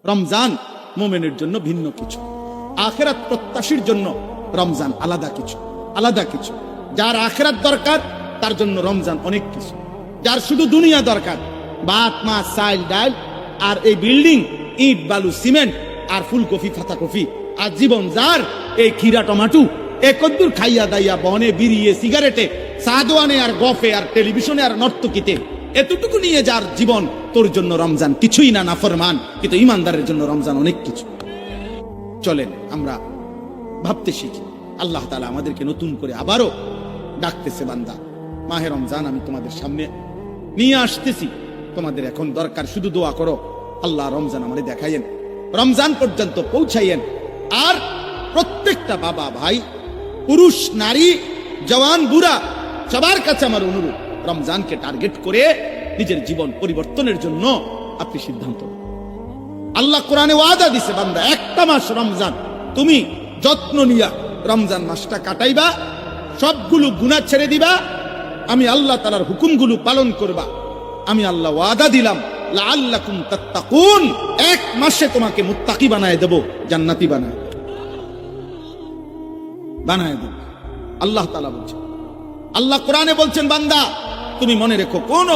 রমজান মুমিনের জন্য ভিন্ন কিছু, আখিরাত প্রত্যাশীর জন্য রমজান আলাদা কিছু, আলাদা কিছু। যার আখিরাত দরকার তার জন্য রমজান অনেক কিছু। যার শুধু দুনিয়া দরকার, ভাত মাছ চাল ডাল আর এই বিল্ডিং, ইট বালু সিমেন্ট আর ফুলকপি ফাতাকপি, আর জীবন যার এই খিরা টমাটো একদূর খাইয়া দাইয়া বনে বিড়িয়ে সিগারেটে সাদওয়ানে আর গফে আর টেলিভিশনে আর নর্তকীতে, এতটুকু নিয়ে যার জীবন, তোর জন্য রমজান কিছুই না, নাফরমান। কিন্তু ইমানদারের জন্য রমজান অনেক কিছু। চলেন আমরা ভাবতে শিখি। আল্লাহ তাআলা আমাদেরকে নতুন করে আবারও ডাকতেছে, বান্দা মাহে রমজান আমি তোমাদের সামনে নিয়ে আসতেছি, তোমাদের এখন দরকার শুধু দোয়া করো, আল্লাহ রমজান আমাদের দেখাইয়েন, রমজান পর্যন্ত পৌঁছাইয়েন। আর প্রত্যেকটা বাবা ভাই, পুরুষ নারী, জওয়ান বুড়া, সবার কাছে আমার অনুরোধ, রমজানকে টার্গেট করে নিজের জীবন পরিবর্তনের জন্য আপনি সিদ্ধান্ত নিন। আল্লাহ কোরআনে ওয়াদা দিছে, বান্দা একটা মাস রমজান তুমি যত্ন নিয়া রমজান মাসটা কাটাইবা, সবগুলো গুনাহ ছেড়ে দিবা, আমি আল্লাহ তাআলার হুকুমগুলো পালন করবা। আমি আল্লাহ ওয়াদা দিলাম, লাআল্লাকুম তাত্তাকুন, এক মাসে তোমাকে মুত্তাকি বানায় দেব, জান্নাতি বানায় দেব। আল্লাহ তাআলা বলছেন, আল্লাহ কোরআনে বলছেন, বান্দা তুমি মনে রেখো কোন